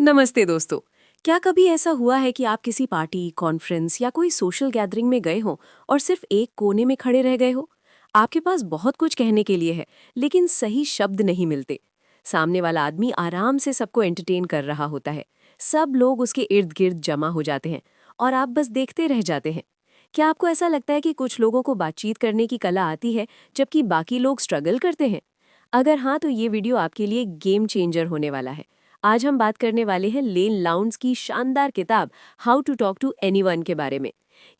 नमस्ते दोस्तों। क्या कभी ऐसा हुआ है कि आप किसी पार्टी, कॉन्फ्रेंस या कोई सोशल गैदरिंग में गए हो और सिर्फ एक कोने में खड़े रह गए हो? आपके पास बहुत कुछ कहने के लिए है, लेकिन सही शब्द नहीं मिलते। सामने वाला आदमी आराम से सबको एंटरटेन कर रहा होता है। सब लोग उसके इर्द गिर्द जमा हो जाते हैं और आप बस देखते रह जाते हैं। क्या आपको ऐसा लगता है कि कुछ लोगों को बातचीत करने की कला आती है, जबकि बाकी लोग स्ट्रगल करते हैं? अगर हाँ, तो ये वीडियो आपके लिए गेम चेंजर होने वाला है। आज हम बात करने वाले हैं लेन लाउंड्स की शानदार किताब how to talk to anyone के बारे में।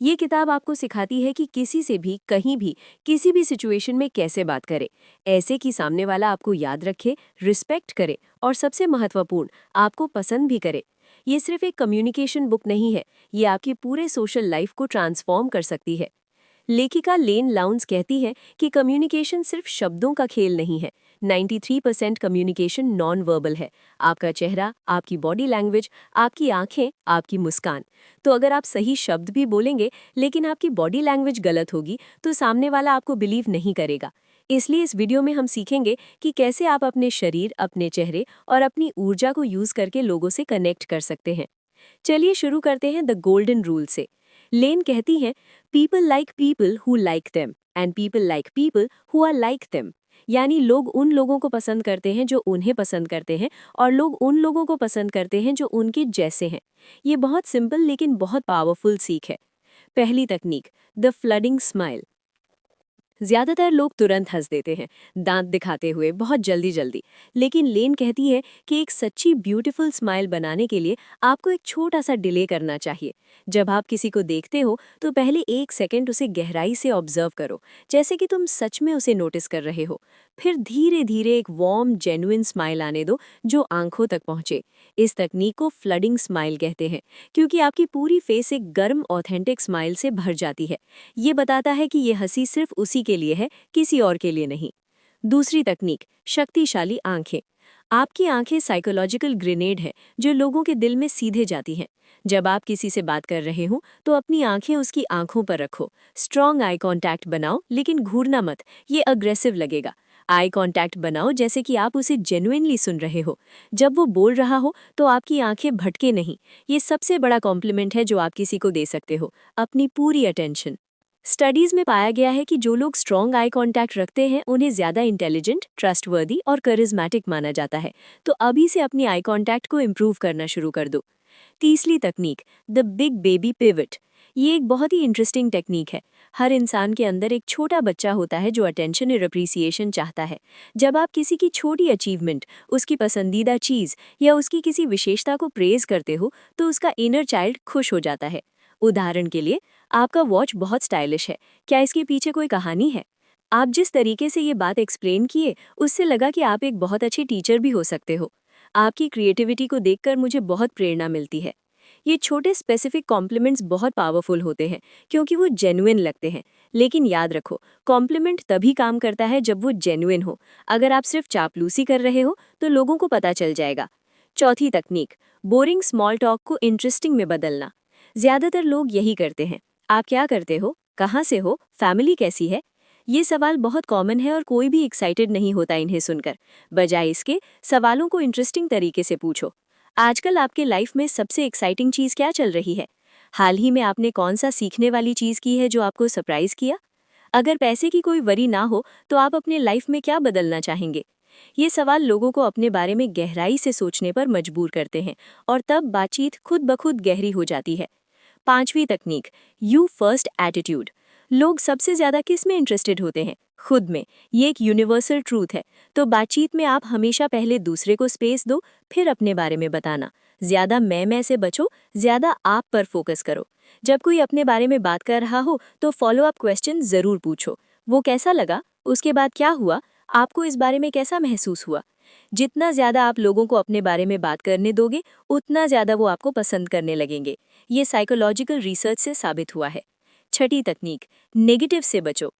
ये किताब आपको सिखाती है कि किसी से भी, कहीं भी, किसी भी सिचुएशन में कैसे बात करें, ऐसे कि सामने वाला आपको याद रखे, रिस्पेक्ट करे और सबसे महत्वपूर्ण, आपको पसंद भी करे। ये सिर्फ एक कम्युनिकेशन बुक नहीं है, ये आपकी पूरे सोशल लाइफ को ट्रांसफॉर्म कर सकती है। लेखिका लेन लाउंस कहती है कि कम्युनिकेशन सिर्फ शब्दों का खेल नहीं है। 93% कम्युनिकेशन नॉन वर्बल है। आपका चेहरा, आपकी बॉडी लैंग्वेज, आपकी आंखें, आपकी मुस्कान। तो अगर आप सही शब्द भी बोलेंगे लेकिन आपकी बॉडी लैंग्वेज गलत होगी, तो सामने वाला आपको बिलीव नहीं करेगा। इसलिए इस वीडियो में हम सीखेंगे कि कैसे आप अपने शरीर, अपने चेहरे और अपनी ऊर्जा को यूज करके लोगों से कनेक्ट कर सकते हैं। चलिए शुरू करते हैं द गोल्डन रूल से। लेन कहती हैं, people like people who like them and people like people who are like them. यानी लोग उन लोगों को पसंद करते हैं जो उन्हें पसंद करते हैं, और लोग उन लोगों को पसंद करते हैं जो उनके जैसे हैं। ये बहुत सिंपल लेकिन बहुत पावरफुल सीख है। पहली तकनीक, द फ्लडिंग स्माइल। ज्यादातर लोग तुरंत हंस देते हैं, दांत दिखाते हुए, बहुत जल्दी जल्दी। लेकिन लेन कहती है कि एक सच्ची ब्यूटीफुल स्माइल बनाने के लिए आपको एक छोटा सा डिले करना चाहिए। जब आप किसी को देखते हो तो पहले 1 सेकंड उसे गहराई से ऑब्जर्व करो, जैसे कि तुम सच में उसे नोटिस कर रहे हो। फिर धीरे धीरे एक वार्म जेन्युइन स्माइल आने दो जो आंखों तक पहुंचे। इस तकनीक को फ्लडिंग स्माइल कहते हैं, क्योंकि आपकी पूरी फेस एक गर्म ऑथेंटिक स्माइल से भर जाती है। ये बताता है कि ये हंसी सिर्फ उसी के लिए है, किसी और के लिए नहीं। दूसरी तकनीक, शक्तिशाली आंखें। आपकी आंखें साइकोलॉजिकल ग्रेनेड है जो लोगों के दिल में सीधे जाती हैं। जब आप किसी से बात कर रहे हो तो अपनी आंखें उसकी आंखों पर रखो। स्ट्रॉन्ग आई कांटेक्ट बनाओ, लेकिन घूरना मत, ये अग्रेसिव लगेगा। आई कांटेक्ट बनाओ जैसे कि आप उसे जेन्युइनली सुन रहे हो। जब वो बोल रहा हो तो आपकी आंखें भटके नहीं। ये सबसे बड़ा कॉम्प्लीमेंट है जो आप किसी को दे सकते हो, अपनी पूरी अटेंशन। स्टडीज में पाया गया है कि जो लोग स्ट्रॉन्ग आई कांटेक्ट रखते हैं उन्हें ज्यादा इंटेलिजेंट, ट्रस्टवर्दी और करिज्मेटिक माना जाता है। तो अभी से अपनी आई कांटेक्ट को इम्प्रूव करना शुरू कर दो। तीसरी तकनीक, द बिग बेबी पिवट। ये एक बहुत ही इंटरेस्टिंग टेक्निक है। हर इंसान के अंदर एक छोटा बच्चा होता है जो अटेंशन और अप्रिसिएशन चाहता है। जब आप किसी की छोटी अचीवमेंट, उसकी पसंदीदा चीज या उसकी किसी विशेषता को प्रेज करते हो तो उसका इनर चाइल्ड खुश हो जाता है। उदाहरण के लिए, आपका वॉच बहुत स्टाइलिश है, क्या इसके पीछे कोई कहानी है? आप जिस तरीके से ये बात एक्सप्लेन किए, उससे लगा कि आप एक बहुत अच्छे टीचर भी हो सकते हो। आपकी क्रिएटिविटी को देखकर मुझे बहुत प्रेरणा मिलती है। ये छोटे स्पेसिफिक कॉम्प्लीमेंट्स बहुत पावरफुल होते हैं, क्योंकि वो जेन्युइन लगते हैं। लेकिन याद रखो, कॉम्प्लीमेंट तभी काम करता है जब वो जेन्युइन हो। अगर आप सिर्फ चापलूसी कर रहे हो तो लोगों को पता चल जाएगा। चौथी तकनीक, बोरिंग स्मॉल टॉक को इंटरेस्टिंग में बदलना। ज्यादातर लोग यही करते हैं, आप क्या करते हो, कहाँ से हो, फैमिली कैसी है। ये सवाल बहुत कॉमन है और कोई भी एक्साइटेड नहीं होता इन्हें सुनकर। बजाय इसके, सवालों को इंटरेस्टिंग तरीके से पूछो। आजकल आपके लाइफ में सबसे एक्साइटिंग चीज क्या चल रही है? हाल ही में आपने कौन सा सीखने वाली चीज की है जो आपको सरप्राइज किया? अगर पैसे की कोई वरी ना हो तो आप अपने लाइफ में क्या बदलना चाहेंगे? ये सवाल लोगों को अपने बारे में गहराई से सोचने पर मजबूर करते हैं, और तब बातचीत खुद ब खुद गहरी हो जाती है। पांचवी तकनीक, यू फर्स्ट एटीट्यूड। लोग सबसे ज्यादा किस में इंटरेस्टेड होते हैं? खुद में। ये एक यूनिवर्सल ट्रूथ है। तो बातचीत में आप हमेशा पहले दूसरे को स्पेस दो, फिर अपने बारे में बताना। ज्यादा मैं से बचो, ज्यादा आप पर फोकस करो। जब कोई अपने बारे में बात कर रहा हो तो फॉलो अप क्वेश्चन जरूर पूछो। वो कैसा लगा? उसके बाद क्या हुआ? आपको इस बारे में कैसा महसूस हुआ? जितना ज्यादा आप लोगों को अपने बारे में बात करने दोगे, उतना ज्यादा वो आपको पसंद करने लगेंगे। ये साइकोलॉजिकल रिसर्च से साबित हुआ है। छठी तकनीक, नेगेटिव से बचो।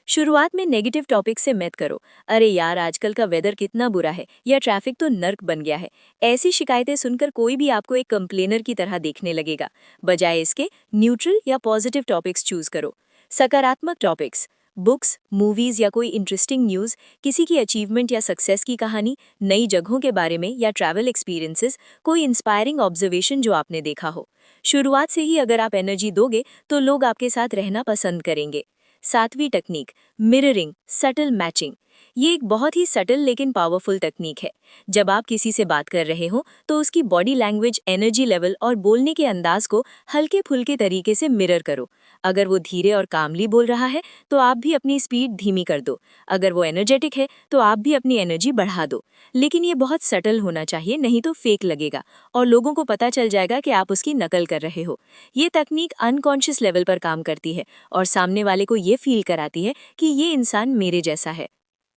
शुरुआत में नेगेटिव टॉपिक से मत करो। अरे यार, आजकल का वेदर कितना बुरा है, या ट्रैफिक तो नर्क बन गया है। ऐसी शिकायतें सुनकर कोई भी आपको एक कंप्लेनर की तरह देखने लगेगा। बजाय इसके न्यूट्रल या पॉजिटिव टॉपिक्स चूज करो। सकारात्मक टॉपिक्स, बुक्स, मूवीज या कोई इंटरेस्टिंग न्यूज़, किसी की अचीवमेंट या सक्सेस की कहानी, नई जगहों के बारे में या ट्रैवल एक्सपीरियंसेस, कोई इंस्पायरिंग ऑब्जर्वेशन जो आपने देखा हो। शुरुआत से ही अगर आप एनर्जी दोगे तो लोग आपके साथ रहना पसंद करेंगे। 7वीं टेक्निक, मिररिंग, सटल मैचिंग। ये एक बहुत ही सटल लेकिन पावरफुल टेक्निक है। जब आप किसी से बात कर रहे हो तो उसकी बॉडी लैंग्वेज, एनर्जी लेवल और बोलने के अंदाज को हल्के फुल्के तरीके से मिरर करो। अगर वो धीरे और कामली बोल रहा है तो आप भी अपनी स्पीड धीमी कर दो। अगर वो एनर्जेटिक है तो आप भी अपनी एनर्जी बढ़ा दो। लेकिन ये बहुत सटल होना चाहिए, नहीं तो फेक लगेगा और लोगों को पता चल जाएगा कि आप उसकी नकल कर रहे हो। ये तकनीक अनकॉन्शियस लेवल पर काम करती है और सामने वाले को ये फील कराती है कि ये इंसान मेरे जैसा है।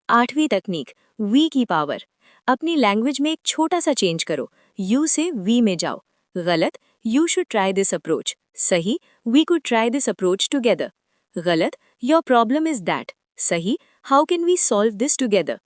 8वीं तकनीक, वी की पावर। अपनी लैंग्वेज में एक छोटा सा चेंज करो। यू से वी में जाओ। गलत, you should try this approach. सही, we could try this approach together. गलत, योर प्रॉब्लम इज दैट। सही, how can we solve this together.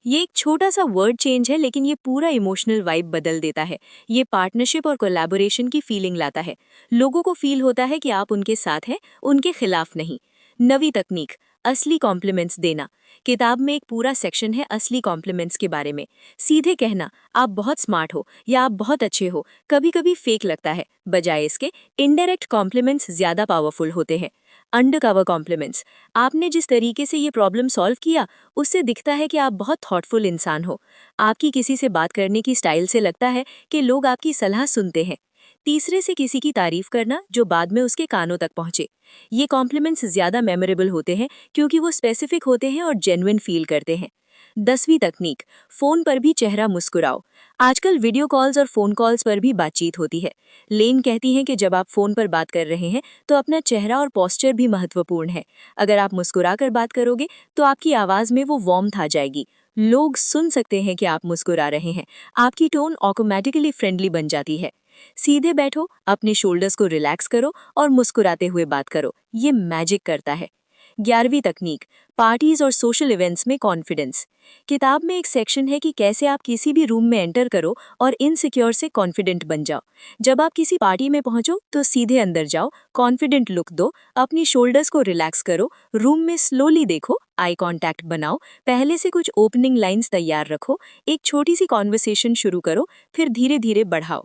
ये एक छोटा सा वर्ड चेंज है लेकिन ये पूरा इमोशनल वाइब बदल देता है। ये पार्टनरशिप और कोलैबोरेशन की फीलिंग लाता है। लोगों को फील होता है कि आप उनके साथ हैं, उनके खिलाफ नहीं। 9वीं तकनीक, असली कॉम्प्लीमेंट्स देना। किताब में एक पूरा सेक्शन है असली कॉम्प्लीमेंट्स के बारे में। सीधे कहना आप बहुत स्मार्ट हो या आप बहुत अच्छे हो कभी कभी फेक लगता है। बजाय इसके इनडायरेक्ट कॉम्प्लीमेंट्स ज्यादा पावरफुल होते हैं। अंडरकवर कॉम्प्लीमेंट्स, आपने जिस तरीके से ये प्रॉब्लम सॉल्व किया उससे दिखता है कि आप बहुत थॉटफुल इंसान हो। आपकी किसी से बात करने की स्टाइल से लगता है कि लोग आपकी सलाह सुनते हैं। तीसरे से किसी की तारीफ करना जो बाद में उसके कानों तक पहुंचे। ये कॉम्प्लीमेंट्स ज्यादा मेमोरेबल होते हैं क्योंकि वो स्पेसिफिक होते हैं और जेन्युइन फील करते हैं। 10वीं तकनीक, फोन पर भी चेहरा मुस्कुराओ। आजकल वीडियो कॉल्स और फोन कॉल्स पर भी बातचीत होती है। लेन कहती है कि जब आप फोन पर बात कर रहे हैं तो अपना चेहरा और पोस्चर भी महत्वपूर्ण है। अगर आप मुस्कुरा कर बात करोगे तो आपकी आवाज में वो वार्मथ आ जाएगी। लोग सुन सकते हैं कि आप मुस्कुरा रहे हैं। आपकी टोन ऑटोमेटिकली फ्रेंडली बन जाती है। सीधे बैठो, अपने शोल्डर्स को रिलैक्स करो और मुस्कुराते हुए बात करो। ये मैजिक करता है। 11वीं तकनीक, पार्टीज और सोशल इवेंट्स में कॉन्फिडेंस। किताब में एक सेक्शन है कि कैसे आप किसी भी रूम में एंटर करो और इनसिक्योर से कॉन्फिडेंट बन जाओ। जब आप किसी पार्टी में पहुंचो तो सीधे अंदर जाओ, कॉन्फिडेंट लुक दो, अपनी शोल्डर्स को रिलैक्स करो, रूम में स्लोली देखो, आई कांटेक्ट बनाओ, पहले से कुछ ओपनिंग लाइंस तैयार रखो, एक छोटी सी कॉन्वर्सेशन शुरू करो, फिर धीरे धीरे बढ़ाओ।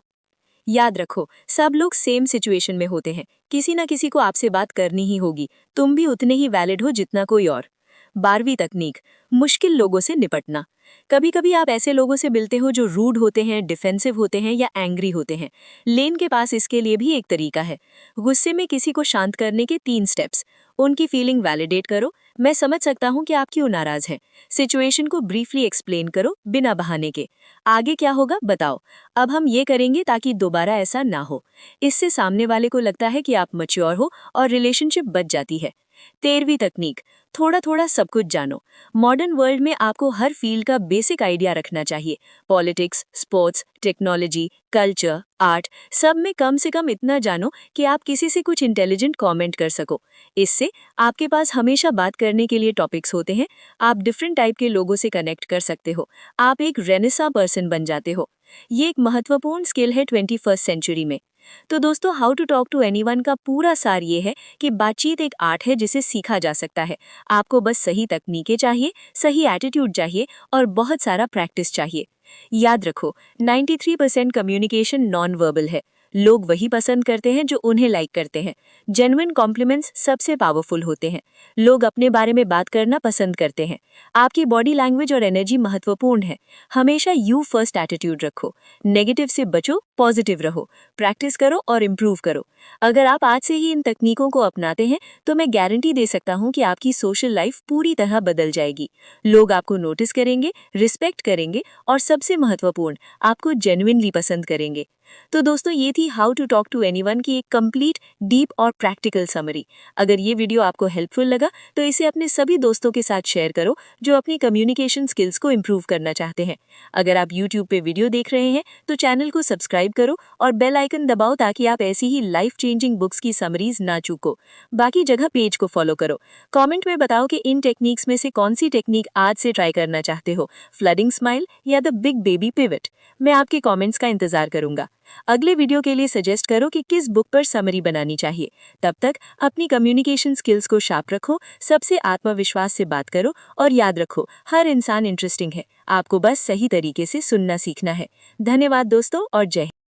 याद रखो, सब लोग सेम सिचुएशन में होते हैं, किसी ना किसी को आपसे बात करनी ही होगी। तुम भी उतने ही वैलिड हो जितना कोई और। 12वीं तकनीक, मुश्किल लोगों से निपटना। कभी कभी आप ऐसे लोगों से मिलते हो जो रूड होते हैं, डिफेंसिव होते हैं या एंग्री होते हैं। लेन के पास इसके लिए भी एक तरीका है। गुस्से में किसी को शांत करने के 3 स्टेप्स। उनकी फीलिंग वैलिडेट करो, मैं समझ सकता हूँ कि आप क्यों नाराज हैं। सिचुएशन को ब्रीफली एक्सप्लेन करो बिना बहाने के। आगे क्या होगा बताओ, अब हम ये करेंगे ताकि दोबारा ऐसा ना हो। इससे सामने वाले को लगता है कि आप मैच्योर हो और रिलेशनशिप बच जाती है। 13वीं तकनीक, थोड़ा थोड़ा सब कुछ जानो। मॉडर्न वर्ल्ड में आपको हर फील्ड का बेसिक आइडिया रखना चाहिए। Politics, sports, technology, culture, art, सब में कम से कम इतना जानो कि आप किसी से कुछ इंटेलिजेंट कमेंट कर सको। इससे आपके पास हमेशा बात करने के लिए टॉपिक्स होते हैं। आप डिफरेंट टाइप के लोगों से कनेक्ट कर सकते हो। आप एक रेनेसा पर्सन बन जाते हो। ये एक महत्वपूर्ण स्किल है 21st सेंचुरी में। तो दोस्तों, how to talk to anyone का पूरा सार ये है कि बातचीत एक आर्ट है जिसे सीखा जा सकता है। आपको बस सही तकनीकें चाहिए, सही एटीट्यूड चाहिए और बहुत सारा प्रैक्टिस चाहिए। याद रखो, 93% कम्युनिकेशन नॉन वर्बल है। लोग वही पसंद करते हैं जो उन्हें लाइक करते हैं। जेन्युइन कॉम्प्लीमेंट्स सबसे पावरफुल होते हैं। लोग अपने बारे में बात करना पसंद करते हैं। आपकी बॉडी लैंग्वेज और एनर्जी महत्वपूर्ण है। हमेशा यू फर्स्ट एटीट्यूड रखो। नेगेटिव से बचो, पॉजिटिव रहो। प्रैक्टिस करो और इम्प्रूव करो। अगर आप आज से ही इन तकनीकों को अपनाते हैं तो मैं गारंटी दे सकता हूं कि आपकी सोशल लाइफ पूरी तरह बदल जाएगी। लोग आपको नोटिस करेंगे, रिस्पेक्ट करेंगे और सबसे महत्वपूर्ण, आपको जेन्युइनली पसंद करेंगे। तो दोस्तों, ये थी how to talk to anyone की एक कंप्लीट, डीप और प्रैक्टिकल समरी। अगर ये वीडियो आपको हेल्पफुल लगा तो इसे अपने सभी दोस्तों के साथ शेयर करो जो अपनी कम्युनिकेशन स्किल्स को इम्प्रूव करना चाहते हैं। अगर आप यूट्यूब पे वीडियो देख रहे हैं तो चैनल को सब्सक्राइब करो और बेल आइकन दबाओ ताकि आप ऐसी ही लाइफ चेंजिंग बुक्स की समरीज ना चूको। बाकी जगह पेज को फॉलो करो। कमेंट में बताओ कि इन टेक्निक्स में से कौन सी टेक्निक आज से ट्राई करना चाहते हो, फ्लडिंग स्माइल या द बिग बेबी पिवट। मैं आपके कमेंट्स का इंतजार करूंगा। अगले वीडियो के लिए सजेस्ट करो कि किस बुक पर समरी बनानी चाहिए। तब तक अपनी कम्युनिकेशन स्किल्स को शार्प रखो, सबसे आत्मविश्वास से बात करो और याद रखो, हर इंसान इंटरेस्टिंग है। आपको बस सही तरीके से सुनना सीखना है। धन्यवाद दोस्तों और जय हिंद।